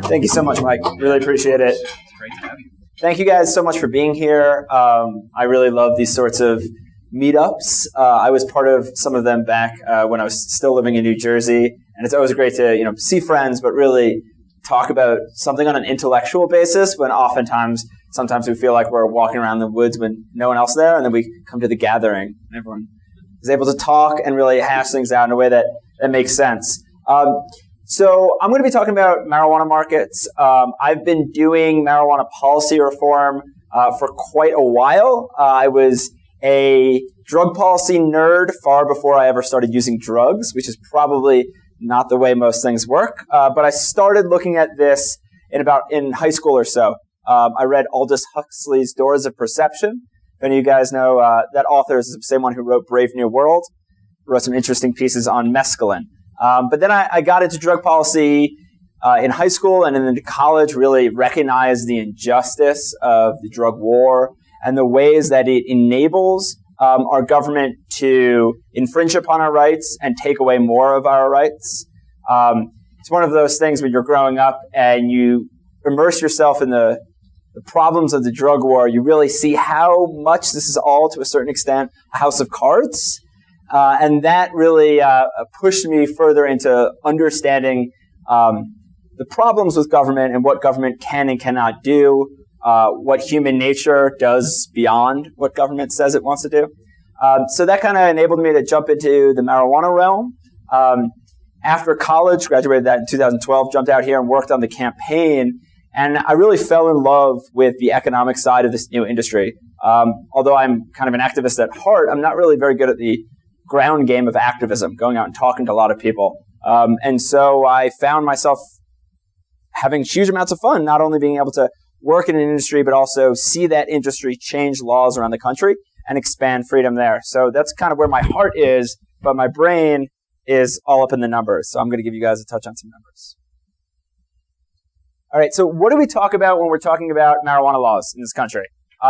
Thank you so much, Mike. Really appreciate it. It's great to have you. Thank you guys so much for being here. I really love these sorts of meetups. I was part of some of them back when I was still living in New Jersey, and it's always great to see friends, but really talk about something on an intellectual basis. When sometimes we feel like we're walking around the woods with no one else there, and then we come to the gathering, and everyone is able to talk and really hash things out in a way that makes sense. So I'm going to be talking about marijuana markets. I've been doing marijuana policy reform for quite a while. I was a drug policy nerd far before I ever started using drugs, which is probably not the way most things work. But I started looking at this in high school or so. I read Aldous Huxley's Doors of Perception. If any of you guys know, that author is the same one who wrote Brave New World. Wrote some interesting pieces on mescaline. But then I got into drug policy in high school and then into college, really recognized the injustice of the drug war and the ways that it enables our government to infringe upon our rights and take away more of our rights. It's one of those things when you're growing up and you immerse yourself in the problems of the drug war, you really see how much this is all, to a certain extent, a house of cards. And that really pushed me further into understanding the problems with government and what government can and cannot do, what human nature does beyond what government says it wants to do. So that kind of enabled me to jump into the marijuana realm. After college, graduated that in 2012, jumped out here and worked on the campaign. And I really fell in love with the economic side of this new industry. Although I'm kind of an activist at heart, I'm not really very good at the ground game of activism, going out and talking to a lot of people. And so I found myself having huge amounts of fun, not only being able to work in an industry, but also see that industry change laws around the country and expand freedom there. So that's kind of where my heart is, but my brain is all up in the numbers. So I'm going to give you guys a touch on some numbers. All right, so what do we talk about when we're talking about marijuana laws in this country?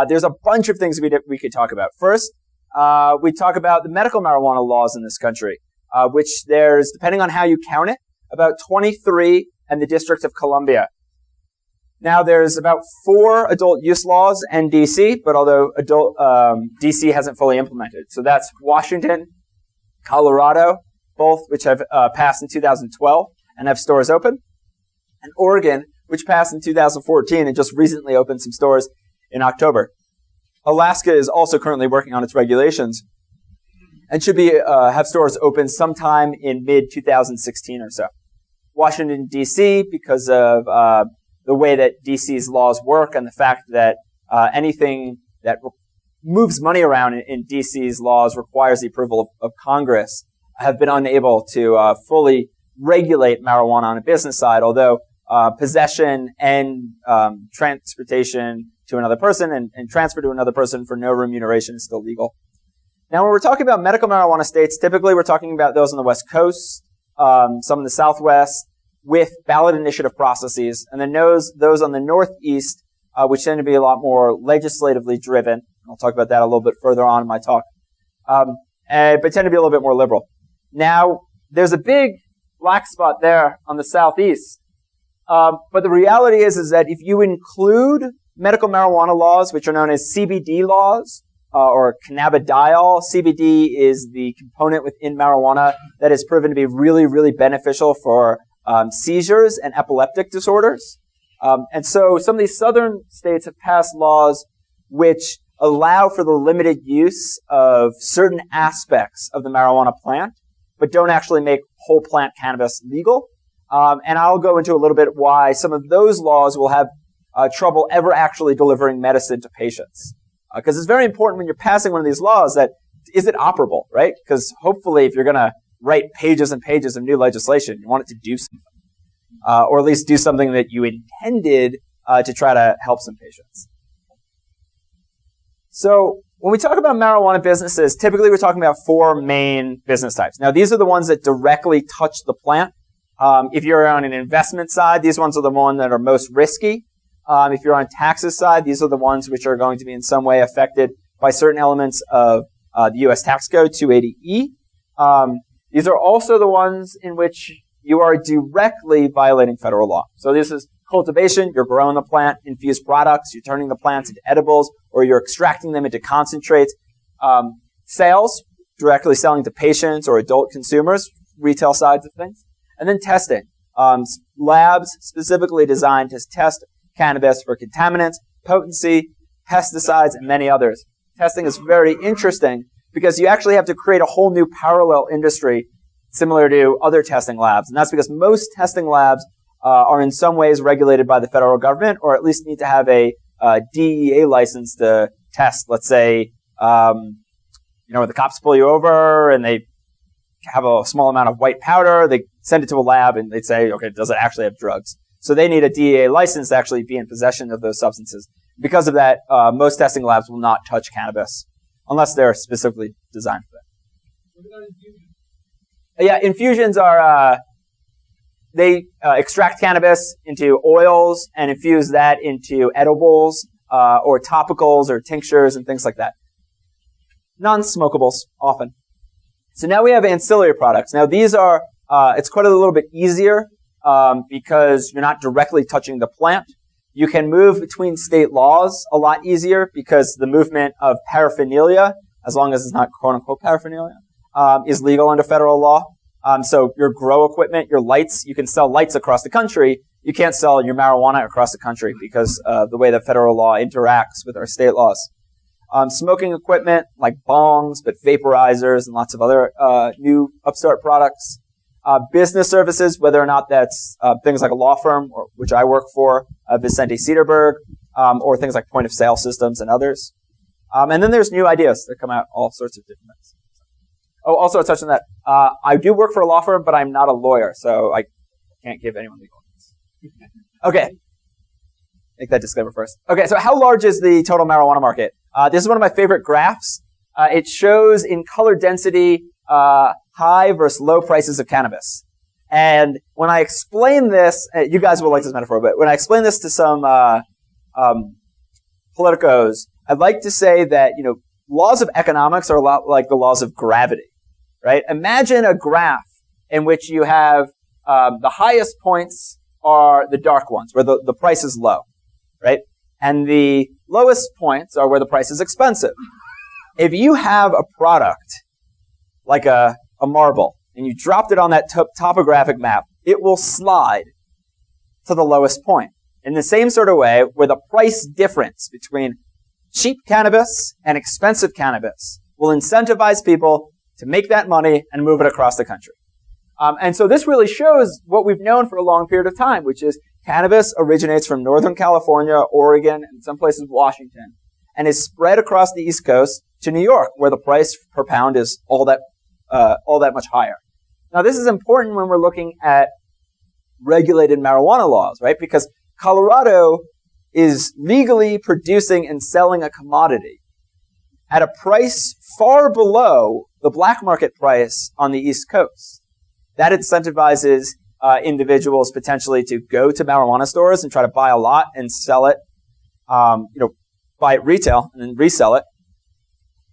There's a bunch of things we could talk about. First, we talk about the medical marijuana laws in this country, which there's, depending on how you count it, about 23 in the District of Columbia. Now, there's about 4 adult use laws in D.C., but although D.C. hasn't fully implemented. So that's Washington, Colorado, both which have passed in 2012 and have stores open, and Oregon, which passed in 2014 and just recently opened some stores in October. Alaska is also currently working on its regulations and should have stores open sometime in mid-2016 or so. Washington, D.C., because of the way that D.C.'s laws work and the fact that anything that moves money around in D.C.'s laws requires the approval of Congress, have been unable to fully regulate marijuana on a business side, although possession and transportation to another person and transfer to another person for no remuneration is still legal. Now, when we're talking about medical marijuana states, typically we're talking about those on the West Coast, some in the Southwest, with ballot initiative processes, and then those on the Northeast, which tend to be a lot more legislatively driven. I'll talk about that a little bit further on in my talk, but tend to be a little bit more liberal. Now, there's a big black spot there on the Southeast, but the reality is that if you include medical marijuana laws, which are known as CBD laws, or cannabidiol. CBD is the component within marijuana that has proven to be really, really beneficial for seizures and epileptic disorders. And so some of these southern states have passed laws which allow for the limited use of certain aspects of the marijuana plant, but don't actually make whole plant cannabis legal. And I'll go into a little bit why some of those laws will have trouble ever actually delivering medicine to patients. Because it's very important when you're passing one of these laws that, is it operable, right? Because hopefully if you're going to write pages and pages of new legislation, you want it to do something. Or at least do something that you intended to try to help some patients. So when we talk about marijuana businesses, typically we're talking about 4 main business types. Now these are the ones that directly touch the plant. If you're on an investment side, these ones are the ones that are most risky. If you're on taxes side, these are the ones which are going to be in some way affected by certain elements of the U.S. tax code 280E. These are also the ones in which you are directly violating federal law. So this is Cultivation, you're growing the plant. Infused products, you're turning the plants into edibles, or you're extracting them into concentrates. Sales, directly selling to patients or adult consumers, retail sides of things. And then testing. Labs specifically designed to test cannabis for contaminants, potency, pesticides, and many others. Testing is very interesting because you actually have to create a whole new parallel industry similar to other testing labs. And that's because most testing labs are in some ways regulated by the federal government, or at least need to have a DEA license to test. Let's say, when the cops pull you over and they have a small amount of white powder, they send it to a lab and they'd say, okay, does it actually have drugs? So they need a DEA license to actually be in possession of those substances. Because of that, most testing labs will not touch cannabis unless they're specifically designed for that. What about infusions? Yeah, infusions are, they extract cannabis into oils and infuse that into edibles or topicals or tinctures and things like that. Non-smokables, often. So now we have ancillary products. Now these are, it's quite a little bit easier because you're not directly touching the plant. You can move between state laws a lot easier because the movement of paraphernalia, as long as it's not quote-unquote paraphernalia, is legal under federal law. So your grow equipment, your lights, you can sell lights across the country. You can't sell your marijuana across the country because the way the federal law interacts with our state laws. Smoking equipment like bongs, but vaporizers and lots of other new upstart products. Business services, whether or not that's things like a law firm, which I work for, Vicente Sederberg, or things like point of sale systems and others. And then there's new ideas that come out all sorts of different ways. Oh, also a touch on that. I do work for a law firm, but I'm not a lawyer, so I can't give anyone legal advice. Okay. Make that disclaimer first. Okay, so how large is the total marijuana market? This is one of my favorite graphs. It shows in color density high versus low prices of cannabis. And when I explain this, you guys will like this metaphor, but when I explain this to some politicos, I'd like to say that, laws of economics are a lot like the laws of gravity, right? Imagine a graph in which you have the highest points are the dark ones, where the price is low, right? And the lowest points are where the price is expensive. If you have a product like a marble, and you dropped it on that topographic map, it will slide to the lowest point. In the same sort of way, where the price difference between cheap cannabis and expensive cannabis will incentivize people to make that money and move it across the country. And so this really shows what we've known for a long period of time, which is cannabis originates from Northern California, Oregon, and some places Washington, and is spread across the East Coast to New York, where the price per pound is all that much higher. Now, this is important when we're looking at regulated marijuana laws, right? Because Colorado is legally producing and selling a commodity at a price far below the black market price on the East Coast. That incentivizes individuals potentially to go to marijuana stores and try to buy a lot and sell it, buy it retail and then resell it.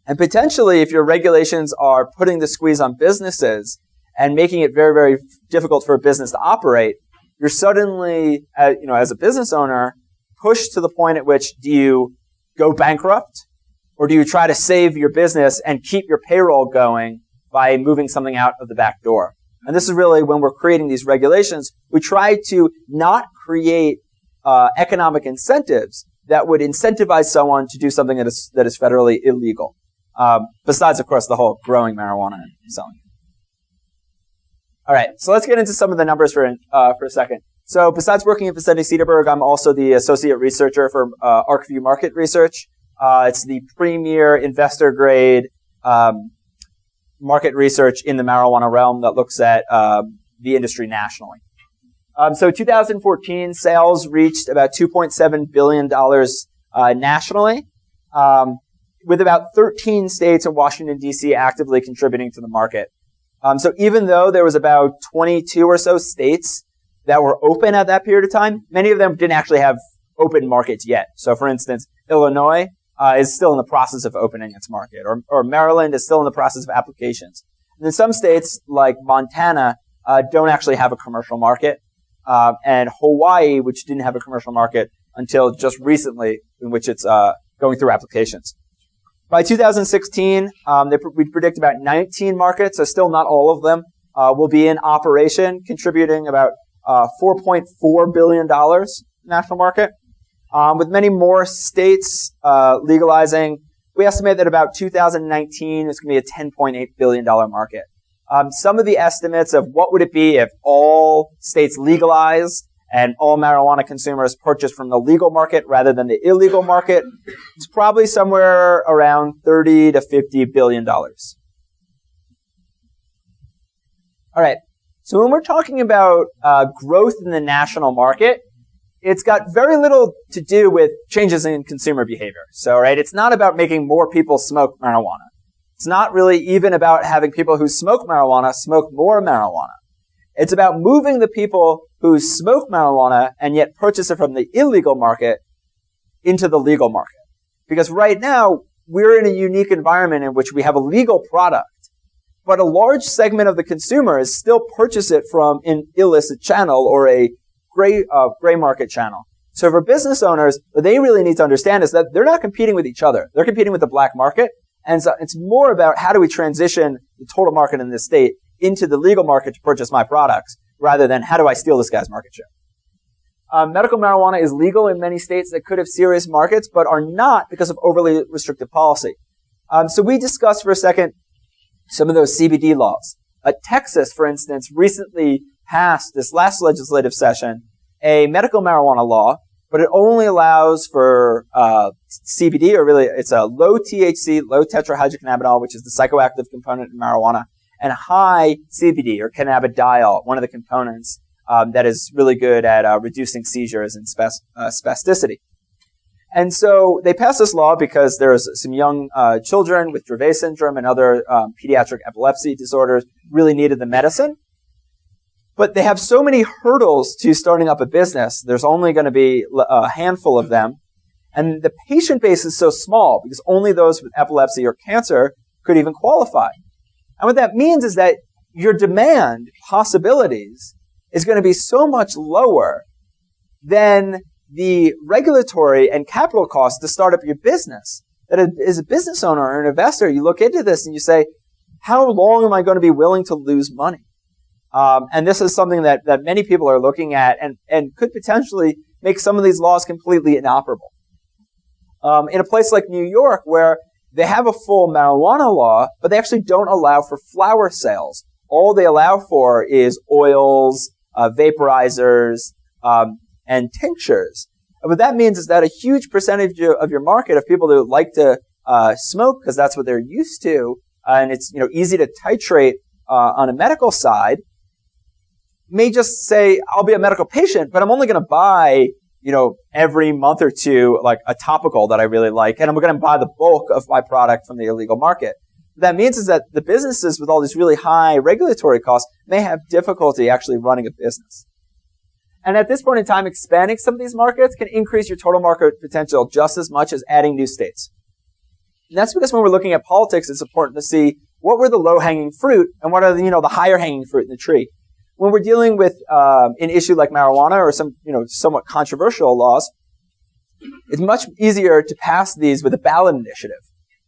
And potentially, if your regulations are putting the squeeze on businesses and making it very, very difficult for a business to operate, you're suddenly, as a business owner, pushed to the point at which do you go bankrupt, or do you try to save your business and keep your payroll going by moving something out of the back door? And this is really when we're creating these regulations, we try to not create economic incentives that would incentivize someone to do something that is federally illegal. Besides, of course, the whole growing marijuana and selling. All right, so let's get into some of the numbers for a second. So besides working at Vicente Sederberg, I'm also the associate researcher for ArcView Market Research. It's the premier investor-grade market research in the marijuana realm that looks at the industry nationally. So 2014 sales reached about $2.7 billion nationally, with about 13 states and Washington, D.C. actively contributing to the market. So even though there was about 22 or so states that were open at that period of time, many of them didn't actually have open markets yet. So for instance, Illinois is still in the process of opening its market, or Maryland is still in the process of applications. And then some states, like Montana, don't actually have a commercial market. and Hawaii, which didn't have a commercial market until just recently, in which it's going through applications. By 2016, we predict about 19 markets, so still not all of them, will be in operation, contributing about $4.4 billion national market. With many more states legalizing, we estimate that about 2019 is going to be a $10.8 billion market. Some of the estimates of what would it be if all states legalized and all marijuana consumers purchased from the legal market rather than the illegal market, it's probably somewhere around $30 to $50 billion. All right. So when we're talking about growth in the national market, it's got very little to do with changes in consumer behavior. So, right, it's not about making more people smoke marijuana. It's not really even about having people who smoke marijuana smoke more marijuana. It's about moving the people who smoke marijuana and yet purchase it from the illegal market into the legal market. Because right now, we're in a unique environment in which we have a legal product, but a large segment of the consumers still purchase it from an illicit channel or a gray market channel. So for business owners, what they really need to understand is that they're not competing with each other. They're competing with the black market. And so it's more about how do we transition the total market in this state into the legal market to purchase my products, rather than how do I steal this guy's market share. Medical marijuana is legal in many states that could have serious markets, but are not because of overly restrictive policy. So we discussed for a second some of those CBD laws. Texas, for instance, recently passed this last legislative session a medical marijuana law, but it only allows for CBD, or really it's a low THC, low tetrahydrocannabinol, which is the psychoactive component in marijuana, and high CBD, or cannabidiol, one of the components that is really good at reducing seizures and spasticity. And so they passed this law because there's some young children with Dravet syndrome and other pediatric epilepsy disorders really needed the medicine. But they have so many hurdles to starting up a business. There's only going to be a handful of them. And the patient base is so small because only those with epilepsy or cancer could even qualify. And what that means is that your demand possibilities is going to be so much lower than the regulatory and capital costs to start up your business. That as a business owner or an investor, you look into this and you say, how long am I going to be willing to lose money? And this is something that many people are looking at and could potentially make some of these laws completely inoperable. In a place like New York, where they have a full marijuana law, but they actually don't allow for flower sales. All they allow for is oils, vaporizers, and tinctures. And what that means is that a huge percentage of your market of people that like to smoke, because that's what they're used to, and it's easy to titrate on a medical side, may just say, I'll be a medical patient, but I'm only going to buy, every month or two, like a topical that I really like, and I'm going to buy the bulk of my product from the illegal market. What that means is that the businesses with all these really high regulatory costs may have difficulty actually running a business. And at this point in time, expanding some of these markets can increase your total market potential just as much as adding new states. And that's because when we're looking at politics, it's important to see what were the low-hanging fruit and what are the higher-hanging fruit in the tree. When we're dealing with an issue like marijuana or some somewhat controversial laws, it's much easier to pass these with a ballot initiative,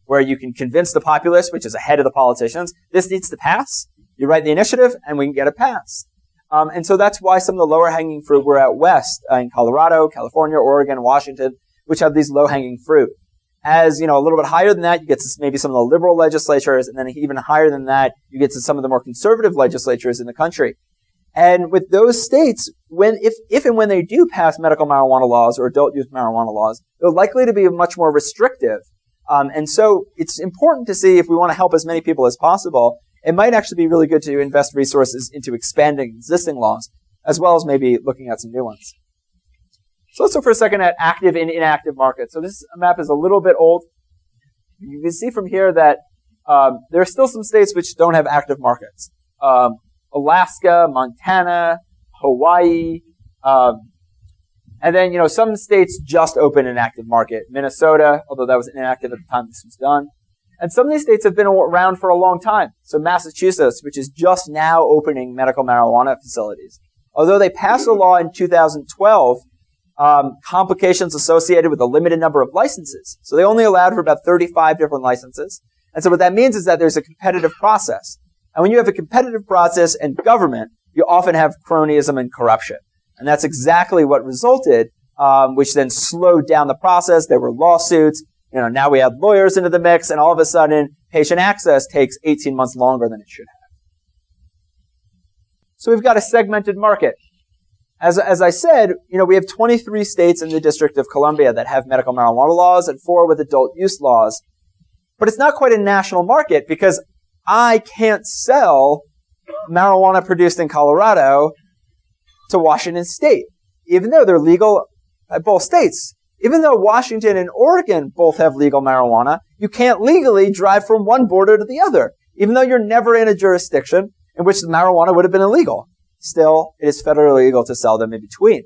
where you can convince the populace, which is ahead of the politicians, this needs to pass. You write the initiative, and we can get it passed. And so that's why some of the lower-hanging fruit were out west in Colorado, California, Oregon, Washington, which have these low-hanging fruit. As a little bit higher than that, you get to maybe some of the liberal legislatures, and then even higher than that, you get to some of the more conservative legislatures in the country. And with those states, if and when they do pass medical marijuana laws or adult use marijuana laws, they're likely to be much more restrictive. And so it's important to see if we want to help as many people as possible. It might actually be really good to invest resources into expanding existing laws, as well as maybe looking at some new ones. So let's look for a second at active and inactive markets. So this map is a little bit old. You can see from here that there are still some states which don't have active markets. Alaska, Montana, Hawaii, and then, some states just opened an active market. Minnesota, although that was inactive at the time this was done. And some of these states have been around for a long time. So Massachusetts, which is just now opening medical marijuana facilities. although they passed a law in 2012, complications associated with a limited number of licenses. So they only allowed for about 35 different licenses. And so what that means is that there's a competitive process. And when you have a competitive process in government, you often have cronyism and corruption. And that's exactly what resulted, which then slowed down the process. There were lawsuits. Now we add lawyers into the mix, and all of a sudden, patient access takes 18 months longer than it should have. So we've got a segmented market. As I said, we have 23 states in the District of Columbia that have medical marijuana laws and 4 with adult use laws. But it's not quite a national market because I can't sell marijuana produced in Colorado to Washington State, even though they're legal at both states. Even though Washington and Oregon both have legal marijuana, you can't legally drive from one border to the other, even though you're never in a jurisdiction in which the marijuana would have been illegal. Still, it is federally legal to sell them in between.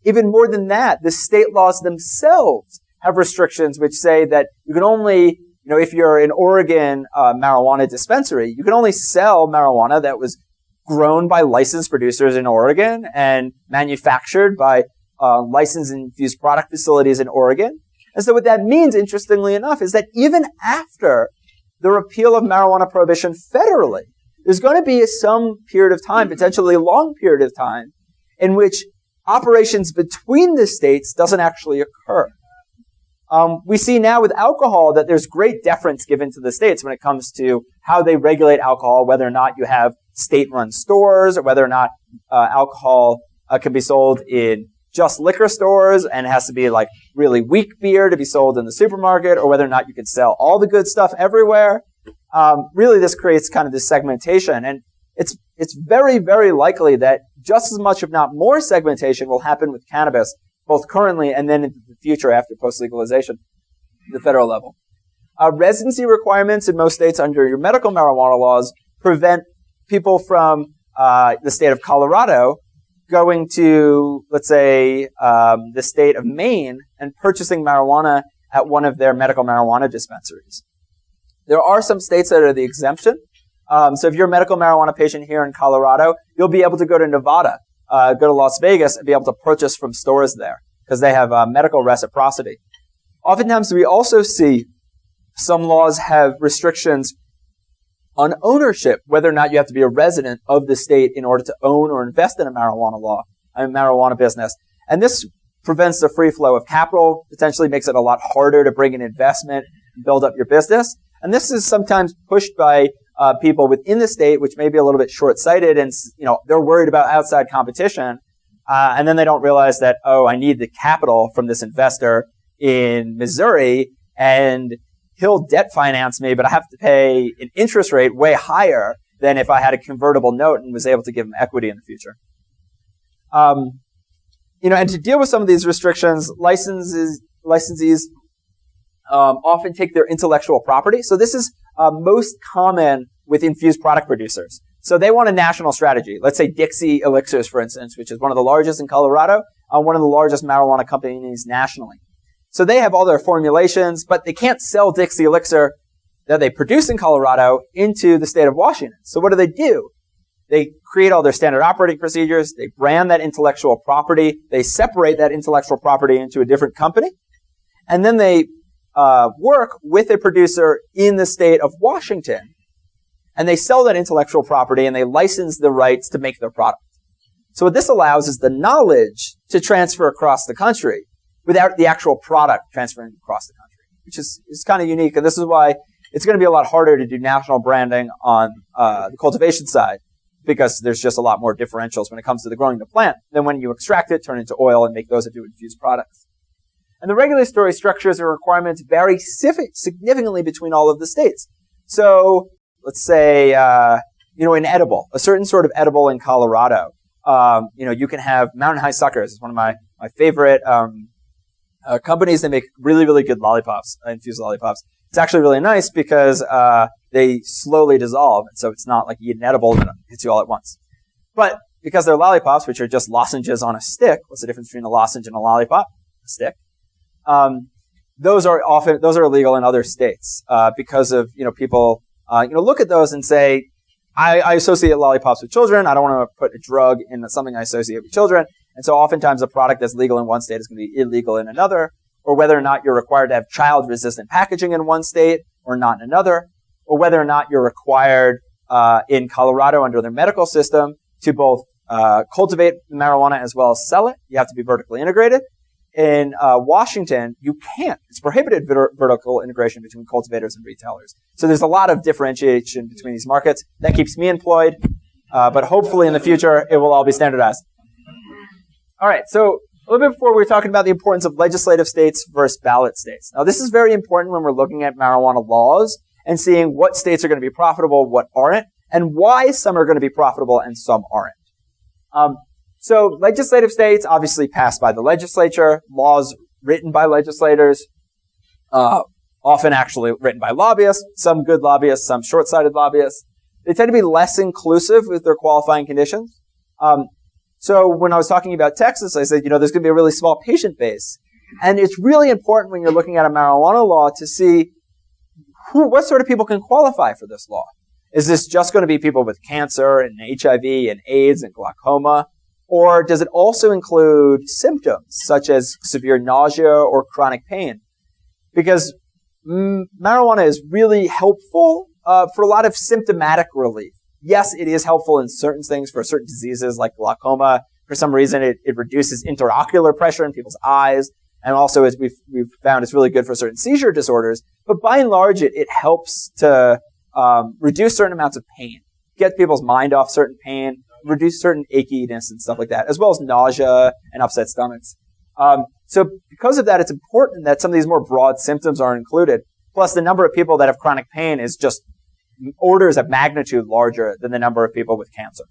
Even more than that, the state laws themselves have restrictions which say that you can only, if you're an Oregon marijuana dispensary, you can only sell marijuana that was grown by licensed producers in Oregon and manufactured by licensed infused product facilities in Oregon. And so what that means, interestingly enough, is that even after the repeal of marijuana prohibition federally, there's going to be some period of time, potentially a long period of time, in which operations between the states doesn't actually occur. We see now with alcohol that there's great deference given to the states when it comes to how they regulate alcohol, whether or not you have state-run stores, or whether or not alcohol can be sold in just liquor stores and it has to be like really weak beer to be sold in the supermarket, or whether or not you can sell all the good stuff everywhere. Really, this creates kind of this segmentation. And it's very, very likely that just as much, if not more, segmentation will happen with cannabis, both currently and then into the future after post-legalization at the federal level. Residency requirements in most states under your medical marijuana laws prevent people from the state of Colorado going to, let's say, the state of Maine and purchasing marijuana at one of their medical marijuana dispensaries. There are some states that are the exemption. So if you're a medical marijuana patient here in Colorado, you'll be able to go to Nevada, go to Las Vegas, and be able to purchase from stores there because they have medical reciprocity. Oftentimes, we also see some laws have restrictions on ownership, whether or not you have to be a resident of the state in order to own or invest in a marijuana business. And this prevents the free flow of capital, potentially makes it a lot harder to bring in investment and build up your business. And this is sometimes pushed by people within the state, which may be a little bit short-sighted, and they're worried about outside competition, and then they don't realize that, I need the capital from this investor in Missouri, and he'll debt finance me, but I have to pay an interest rate way higher than if I had a convertible note and was able to give him equity in the future. And to deal with some of these restrictions, licensees often take their intellectual property. So this is most common with infused product producers. So they want a national strategy. Let's say Dixie Elixirs, for instance, which is one of the largest in Colorado, one of the largest marijuana companies nationally. So they have all their formulations, but they can't sell Dixie Elixir that they produce in Colorado into the state of Washington. So what do? They create all their standard operating procedures. They brand that intellectual property. They separate that intellectual property into a different company. And then they work with a producer in the state of Washington. And they sell that intellectual property and they license the rights to make their product. So what this allows is the knowledge to transfer across the country without the actual product transferring across the country, which is kind of unique. And this is why it's going to be a lot harder to do national branding on the cultivation side, because there's just a lot more differentials when it comes to the growing the plant than when you extract it, turn it into oil, and make those into infused products. And the regulatory structures and requirements vary significantly between all of the states. So let's say, an edible, a certain sort of edible in Colorado. You can have Mountain High Suckers. It's one of my favorite companies. They make really, really good lollipops, infused lollipops. It's actually really nice because they slowly dissolve, and so it's not like you eat an edible and it hits you all at once. But because they're lollipops, which are just lozenges on a stick, what's the difference between a lozenge and a lollipop? A stick. Those are illegal in other states because of people look at those and say, I associate lollipops with children. I don't want to put a drug in something I associate with children. And so oftentimes a product that's legal in one state is going to be illegal in another, or whether or not you're required to have child-resistant packaging in one state or not in another, or whether or not you're required in Colorado under their medical system to both cultivate marijuana as well as sell it. You have to be vertically integrated. In Washington, you can't. It's prohibited vertical integration between cultivators and retailers. So there's a lot of differentiation between these markets. That keeps me employed, but hopefully in the future, it will all be standardized. All right, so a little bit before we were talking about the importance of legislative states versus ballot states. Now, this is very important when we're looking at marijuana laws and seeing what states are going to be profitable, what aren't, and why some are going to be profitable and some aren't. So legislative states obviously passed by the legislature, laws written by legislators, often actually written by lobbyists, some good lobbyists, some short-sighted lobbyists. They tend to be less inclusive with their qualifying conditions. So when I was talking about Texas, I said, there's going to be a really small patient base. And it's really important when you're looking at a marijuana law to see what sort of people can qualify for this law. Is this just going to be people with cancer and HIV and AIDS and glaucoma? Or does it also include symptoms such as severe nausea or chronic pain? Because marijuana is really helpful for a lot of symptomatic relief. Yes, it is helpful in certain things for certain diseases like glaucoma. For some reason, it reduces intraocular pressure in people's eyes. And also, as we've found, it's really good for certain seizure disorders. But by and large, it helps to reduce certain amounts of pain, get people's mind off certain pain, reduce certain achiness and stuff like that, as well as nausea and upset stomachs. So because of that, it's important that some of these more broad symptoms are included. Plus, the number of people that have chronic pain is just orders of magnitude larger than the number of people with cancer.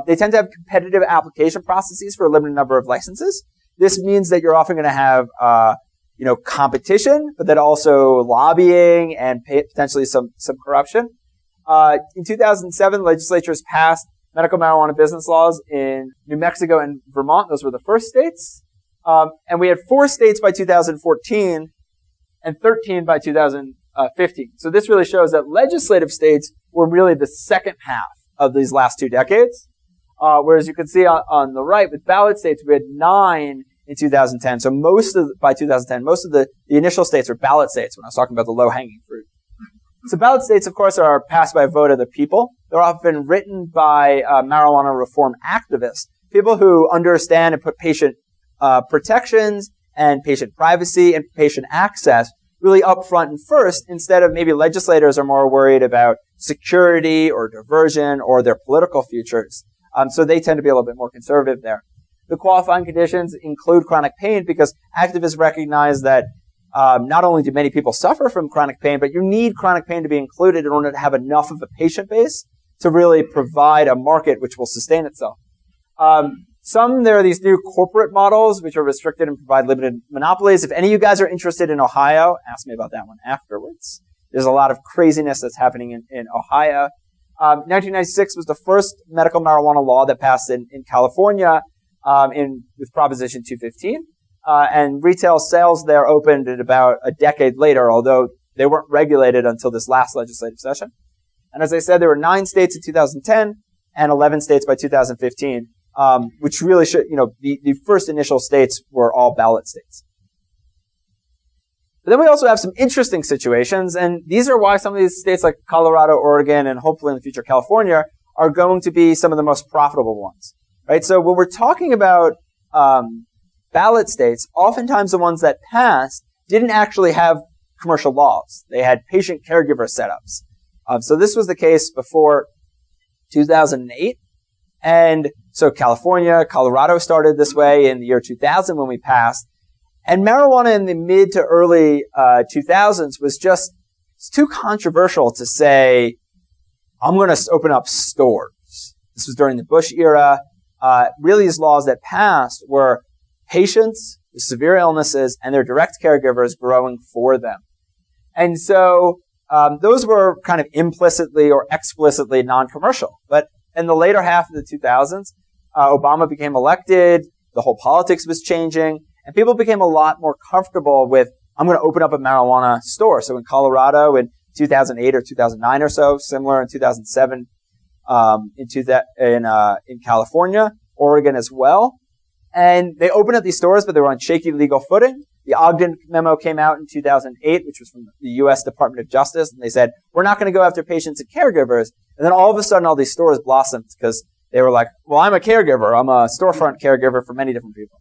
They tend to have competitive application processes for a limited number of licenses. This means that you're often going to have competition, but then also lobbying and potentially some corruption. In 2007, legislatures passed medical marijuana business laws in New Mexico and Vermont. Those were the first states. And we had 4 states by 2014 and 13 by 2015. So this really shows that legislative states were really the second half of these last 2 decades. Whereas you can see on the right with ballot states, we had 9 in 2010. So by 2010, most of the initial states were ballot states when I was talking about the low-hanging fruit. So ballot states, of course, are passed by a vote of the people. They're often written by marijuana reform activists, people who understand and put patient protections and patient privacy and patient access really up front and first, instead of maybe legislators are more worried about security or diversion or their political futures. So they tend to be a little bit more conservative there. The qualifying conditions include chronic pain because activists recognize that not only do many people suffer from chronic pain, but you need chronic pain to be included in order to have enough of a patient base to really provide a market which will sustain itself. There are these new corporate models which are restricted and provide limited monopolies. If any of you guys are interested in Ohio, ask me about that one afterwards. There's a lot of craziness that's happening in Ohio. 1996 was the first medical marijuana law that passed in California with Proposition 215. And retail sales there opened at about a decade later, although they weren't regulated until this last legislative session. And as I said, there were 9 states in 2010 and 11 states by 2015, which really should, the first initial states were all ballot states. But then we also have some interesting situations, and these are why some of these states like Colorado, Oregon, and hopefully in the future California are going to be some of the most profitable ones, right? So when we're talking about ballot states, oftentimes the ones that passed didn't actually have commercial laws. They had patient caregiver setups. So this was the case before 2008. And so California, Colorado started this way in the year 2000 when we passed. And marijuana in the mid to early 2000s was just too controversial to say, I'm going to open up stores. This was during the Bush era. Really, these laws that passed were patients with severe illnesses and their direct caregivers growing for them. And so those were kind of implicitly or explicitly non-commercial. But in the later half of the 2000s, Obama became elected, the whole politics was changing, and people became a lot more comfortable with, I'm going to open up a marijuana store. So in Colorado in 2008 or 2009 or so, similar in 2007 in California, Oregon as well. And they opened up these stores, but they were on shaky legal footing. The Ogden memo came out in 2008, which was from the U.S. Department of Justice, and they said, we're not going to go after patients and caregivers. And then all of a sudden, all these stores blossomed because they were like, well, I'm a caregiver. I'm a storefront caregiver for many different people.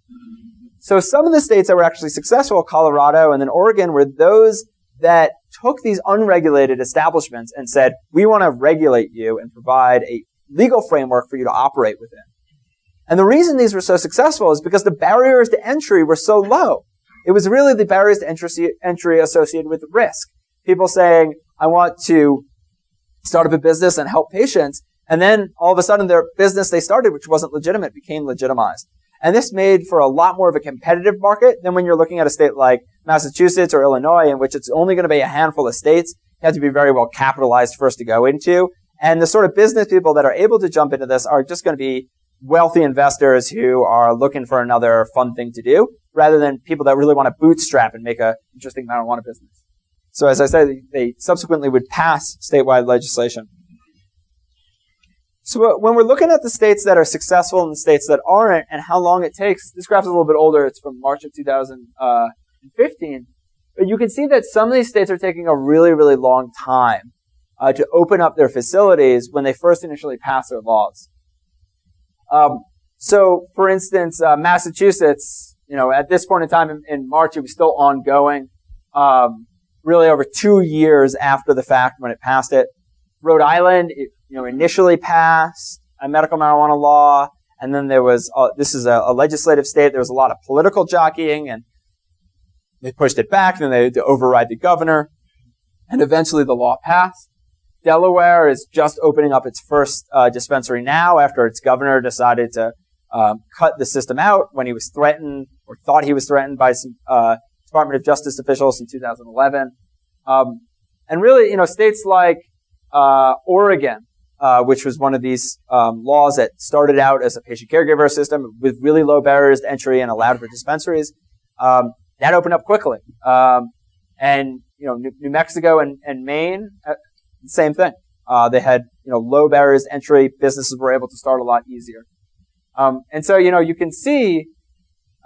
So some of the states that were actually successful, Colorado and then Oregon, were those that took these unregulated establishments and said, we want to regulate you and provide a legal framework for you to operate within. And the reason these were so successful is because the barriers to entry were so low. It was really the barriers to entry associated with risk. People saying, I want to start up a business and help patients. And then all of a sudden their business they started, which wasn't legitimate, became legitimized. And this made for a lot more of a competitive market than when you're looking at a state like Massachusetts or Illinois, in which it's only going to be a handful of states. You have to be very well capitalized first to go into. And the sort of business people that are able to jump into this are just going to be wealthy investors who are looking for another fun thing to do, rather than people that really want to bootstrap and make an interesting marijuana business. So as I said, they subsequently would pass statewide legislation. So when we're looking at the states that are successful and the states that aren't and how long it takes, this graph is a little bit older. It's from March of 2015. But you can see that some of these states are taking a really, really long time to open up their facilities when they first initially pass their laws. So, for instance, Massachusetts, at this point in time in March, it was still ongoing, really over 2 years after the fact when it passed it. Rhode Island, initially passed a medical marijuana law, and then there was, this is a legislative state, there was a lot of political jockeying, and they pushed it back, then they had to override the governor, and eventually the law passed. Delaware is just opening up its first dispensary now after its governor decided to cut the system out when he was threatened or thought he was threatened by some Department of Justice officials in 2011. And really, states like Oregon, which was one of these laws that started out as a patient caregiver system with really low barriers to entry and allowed for dispensaries, that opened up quickly. And New Mexico and Maine, same thing. They had low barriers to entry. Businesses were able to start a lot easier. And so you can see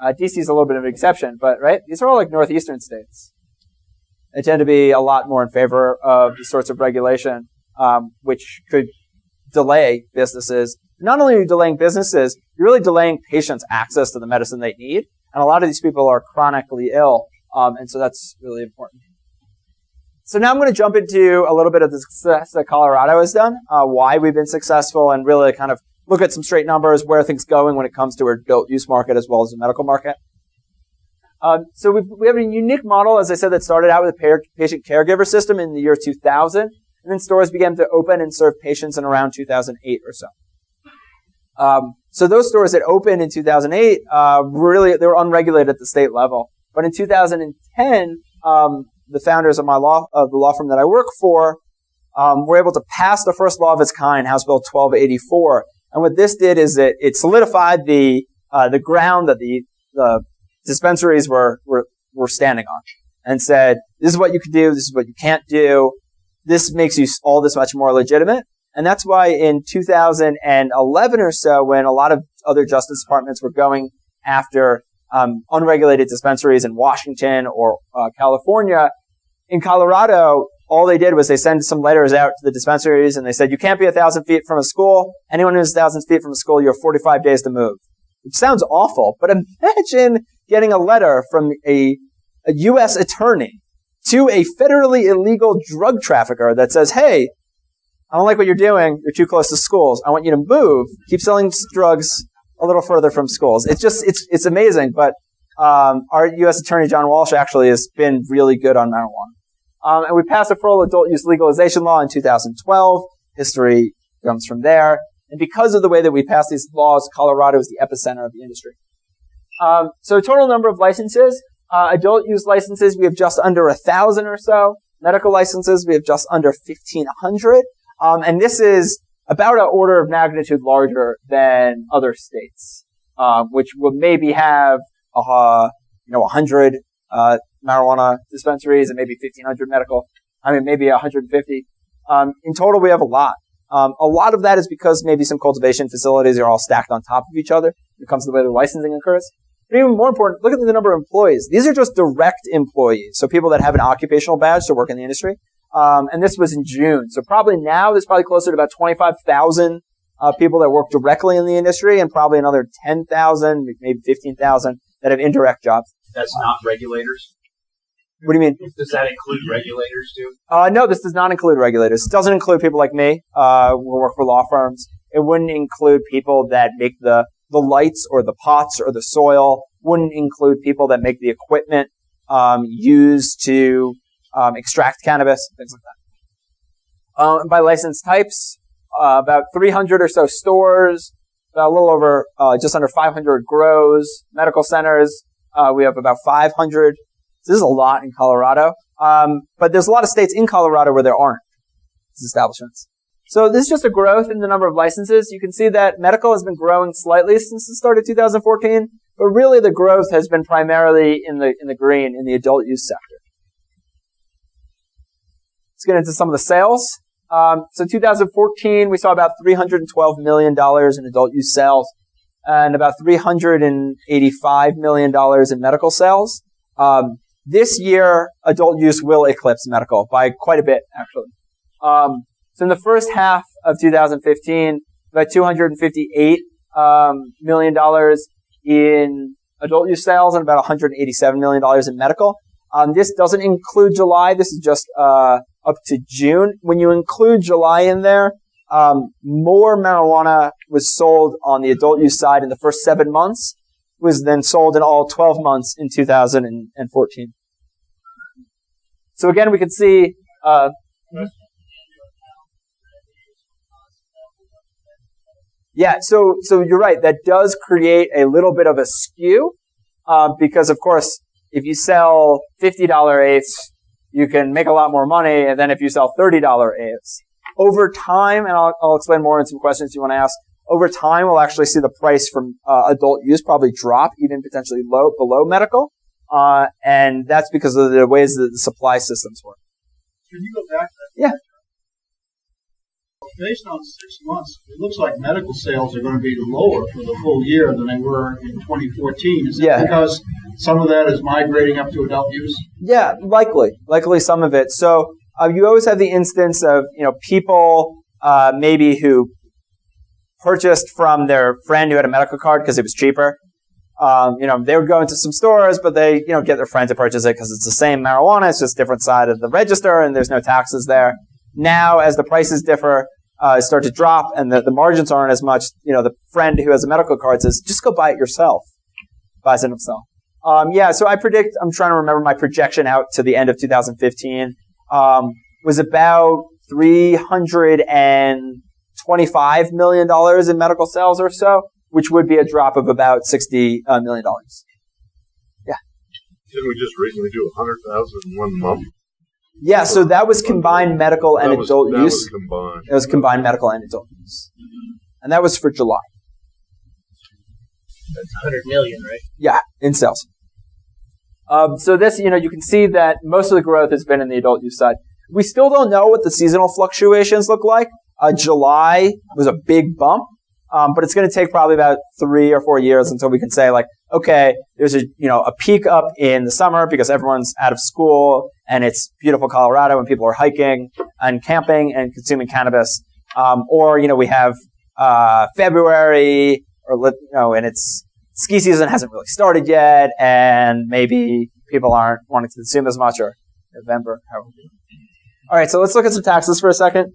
DC is a little bit of an exception, but right, these are all like northeastern states. They tend to be a lot more in favor of these sorts of regulation, which could delay businesses. Not only are you delaying businesses, you're really delaying patients' access to the medicine they need. And a lot of these people are chronically ill, and so that's really important. So now I'm going to jump into a little bit of the success that Colorado has done, why we've been successful, and really kind of look at some straight numbers, where things going when it comes to our adult use market as well as the medical market. So we have a unique model, as I said, that started out with a patient caregiver system in the year 2000, and then stores began to open and serve patients in around 2008 or so. So those stores that opened in 2008, they were unregulated at the state level. But in 2010, the founders of the law firm that I work for, were able to pass the first law of its kind, House Bill 1284. And what this did is it solidified the ground that the dispensaries were standing on, and said, this is what you can do, this is what you can't do. This makes you all this much more legitimate. And that's why in 2011 or so, when a lot of other justice departments were going after unregulated dispensaries in Washington or California, in Colorado, all they did was they sent some letters out to the dispensaries, and they said, you can't be 1,000 feet from a school. Anyone who's 1,000 feet from a school, you have 45 days to move. Which sounds awful, but imagine getting a letter from a U.S. attorney to a federally illegal drug trafficker that says, hey, I don't like what you're doing. You're too close to schools. I want you to move. Keep selling drugs a little further from schools. It's amazing. But our U.S. Attorney John Walsh actually has been really good on marijuana. And we passed a full adult use legalization law in 2012. History comes from there. And because of the way that we passed these laws, Colorado is the epicenter of the industry. So total number of licenses, adult use licenses, we have just under 1,000 or so. Medical licenses, we have just under 1,500. And this is about an order of magnitude larger than other states, which will maybe have, 100 marijuana dispensaries and maybe 1,500 medical. maybe 150. In total, we have a lot. A lot of that is because maybe some cultivation facilities are all stacked on top of each other when it comes to the way the licensing occurs. But even more important, look at the number of employees. These are just direct employees, so people that have an occupational badge to work in the industry. And this was in June. So probably now there's probably closer to about 25,000 people that work directly in the industry, and probably another 10,000, maybe 15,000 that have indirect jobs. That's not regulators? What do you mean? Does that include regulators too? No, this does not include regulators. It doesn't include people like me who work for law firms. It wouldn't include people that make the lights or the pots or the soil. Wouldn't include people that make the equipment used to extract cannabis, things like that. By license types, about 300 or so stores, about a little over, just under 500 grows, medical centers. We have about 500. This is a lot in Colorado. But there's a lot of states in Colorado where there aren't these establishments. So this is just a growth in the number of licenses. You can see that medical has been growing slightly since the start of 2014, but really the growth has been primarily in the green, in the adult use sector. Let's get into some of the sales. So 2014, we saw about $312 million in adult use sales and about $385 million in medical sales. This year, adult use will eclipse medical by quite a bit, actually. So in the first half of 2015, about $258 million in adult use sales and about $187 million in medical. This doesn't include July. This is just up to June. When you include July in there, more marijuana was sold on the adult use side in the first 7 months, was then sold in all 12 months in 2014. So again, we can see, so you're right. That does create a little bit of a skew, because of course, if you sell $50 eighths, you can make a lot more money. And then if you sell $30 eighths, over time, and I'll explain more in some questions you want to ask, over time, we'll actually see the price from adult use probably drop, even potentially below medical. And that's because of the ways that the supply systems work. Can you go back to that? Yeah. Based on 6 months, it looks like medical sales are going to be lower for the full year than they were in 2014. Is that because some of that is migrating up to adult use? Yeah, likely some of it. So you always have the instance of people maybe who purchased from their friend who had a medical card because it was cheaper. They would go into some stores, but they get their friend to purchase it because it's the same marijuana. It's just different side of the register, and there's no taxes there. Now, as the prices differ, start to drop, and the margins aren't as much. The friend who has a medical card says, "Just go buy it yourself." Buys it himself. So I predict. I'm trying to remember my projection out to the end of 2015 was about $325 million in medical sales or so, which would be a drop of about $60 million. Yeah. Didn't we just recently do 100,000 in 1 month? Yeah, so that was combined medical and adult use. It was combined medical and adult use. And that was for July. That's 100 million, right? Yeah, in sales. So this, you can see that most of the growth has been in the adult use side. We still don't know what the seasonal fluctuations look like. July was a big bump. But it's going to take probably about 3 or 4 years until we can say, okay, there's a peak up in the summer because everyone's out of school and it's beautiful Colorado and people are hiking and camping and consuming cannabis. Or we have February and it's ski season hasn't really started yet and maybe people aren't wanting to consume as much, or November. All right, so let's look at some taxes for a second.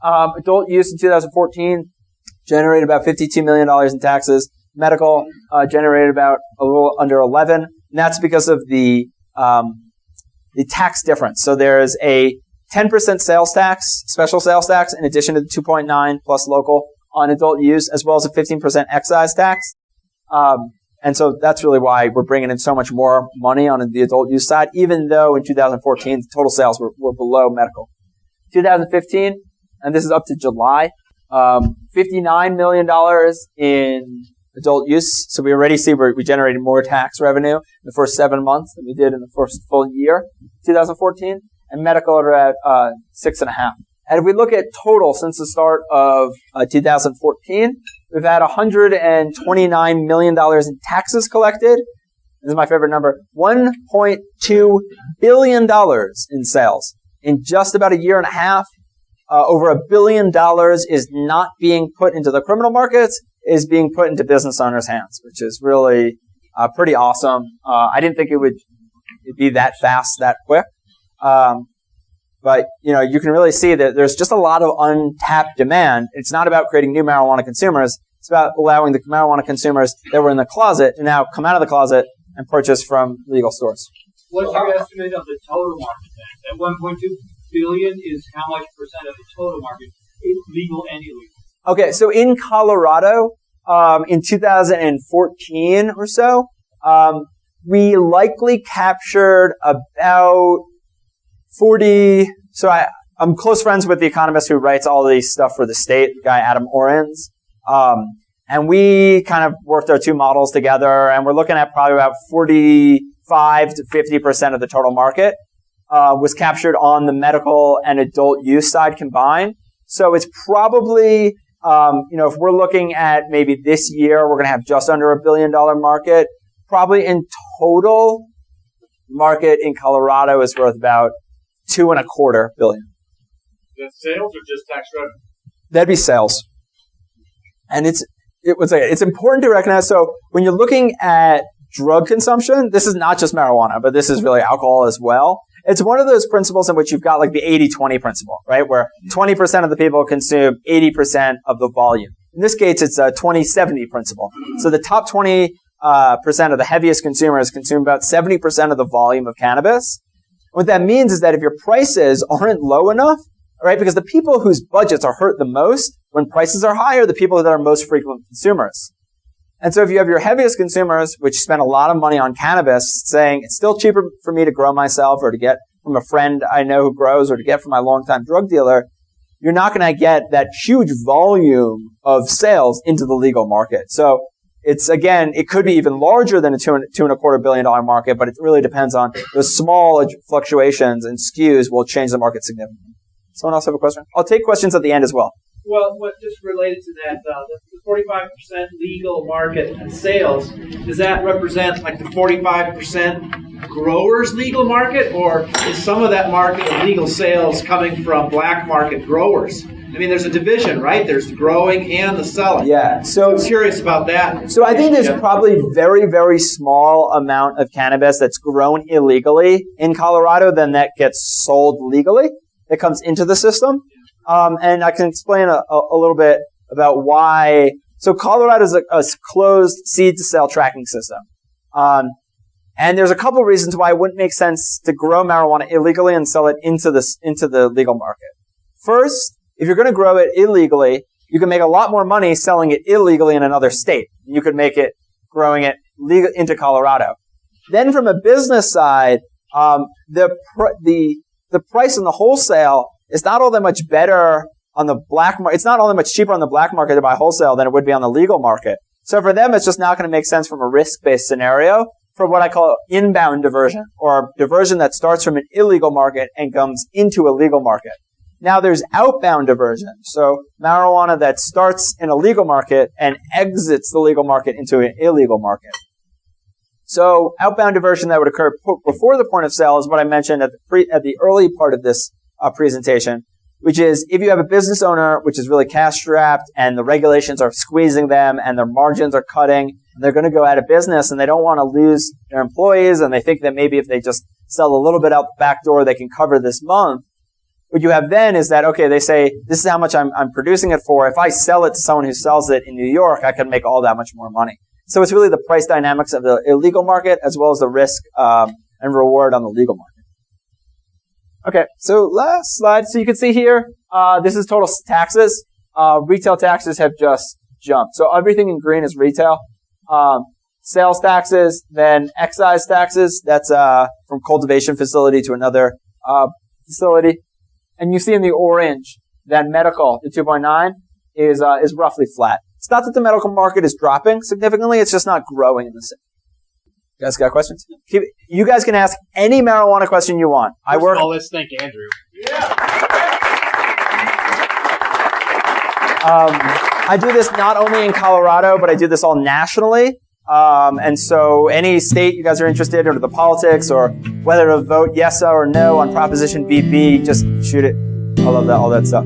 Adult use in 2014 generated about $52 million in taxes. Medical generated about a little under 11. And that's because of the tax difference. So there's a 10% sales tax, special sales tax, in addition to the 2.9 plus local on adult use, as well as a 15% excise tax. And so that's really why we're bringing in so much more money on the adult use side, even though in 2014, total sales were below medical. 2015, and this is up to July, $59 million in adult use. So we already see we generated more tax revenue in the first 7 months than we did in the first full year, 2014. and medical are at 6.5. And if we look at total since the start of 2014, we've had $129 million in taxes collected. This is my favorite number. $1.2 billion in sales. In just about a year and a half, over $1 billion is not being put into the criminal markets, is being put into business owners' hands, which is really pretty awesome. I didn't think it would be that fast, that quick. But, you can really see that there's just a lot of untapped demand. It's not about creating new marijuana consumers. It's about allowing the marijuana consumers that were in the closet to now come out of the closet and purchase from legal stores. What's your estimate of the total market then? That 1.2 billion is how much percent of the total market, legal and illegal? Okay, so in Colorado, in 2014 or so, we likely captured about 40. So I'm close friends with the economist who writes all the stuff for the state, the guy Adam Orens. And we kind of worked our two models together, and we're looking at probably about 45 to 50% of the total market was captured on the medical and adult use side combined. So it's probably, if we're looking at maybe this year, we're going to have just under $1 billion market. Probably in total, market in Colorado is worth about $2.25 billion. That's sales or just tax revenue? That'd be sales. And it's important to recognize. So when you're looking at drug consumption, this is not just marijuana, but this is really alcohol as well. It's one of those principles in which you've got like the 80-20 principle, right? Where 20% of the people consume 80% of the volume. In this case, it's a 20-70 principle. So the top 20% of the heaviest consumers consume about 70% of the volume of cannabis. What that means is that if your prices aren't low enough, right? Because the people whose budgets are hurt the most when prices are higher, the people that are most frequent consumers. And so if you have your heaviest consumers, which spend a lot of money on cannabis, saying it's still cheaper for me to grow myself or to get from a friend I know who grows or to get from my longtime drug dealer, you're not going to get that huge volume of sales into the legal market. So it could be even larger than a $2.25 billion market, but it really depends on those small fluctuations and skews will change the market significantly. Someone else have a question? I'll take questions at the end as well. Well, what just related to that, the 45% legal market and sales, does that represent like the 45% growers' legal market, or is some of that market of legal sales coming from black market growers? I mean, there's a division, right? There's the growing and the selling. Yeah. So I'm curious about that. So I think there's probably very, very small amount of cannabis that's grown illegally in Colorado than that gets sold legally, that comes into the system. And I can explain a little bit about why. So Colorado is a closed seed-to-sale tracking system. And there's a couple of reasons why it wouldn't make sense to grow marijuana illegally and sell it into the legal market. First, if you're going to grow it illegally, you can make a lot more money selling it illegally in another state. You could make it growing it legal into Colorado. Then from a business side, the price in the wholesale is not all that much better on the black market. It's not all that much cheaper on the black market to buy wholesale than it would be on the legal market. So for them, it's just not going to make sense from a risk-based scenario for what I call inbound diversion, or diversion that starts from an illegal market and comes into a legal market. Now there's outbound diversion. So marijuana that starts in a legal market and exits the legal market into an illegal market. So outbound diversion that would occur before the point of sale is what I mentioned at the early part of this presentation, which is if you have a business owner which is really cash-strapped and the regulations are squeezing them and their margins are cutting, and they're going to go out of business and they don't want to lose their employees, and they think that maybe if they just sell a little bit out the back door, they can cover this month. What you have then is that, okay, they say, this is how much I'm producing it for. If I sell it to someone who sells it in New York, I can make all that much more money. So it's really the price dynamics of the illegal market as well as the risk and reward on the legal market. Okay, so last slide. So you can see here, this is total taxes. Retail taxes have just jumped. So everything in green is retail. Sales taxes, then excise taxes. That's from cultivation facility to another facility. And you see in the orange that medical, the 2.9, is roughly flat. It's not that the medical market is dropping significantly. It's just not growing in the same. You guys got questions? You guys can ask any marijuana question you want. First of all, let's thank Andrew. I do this not only in Colorado, but I do this all nationally. And so any state you guys are interested in, or the politics, or whether to vote yes or no on Proposition BB, just shoot it. I love that, all that stuff.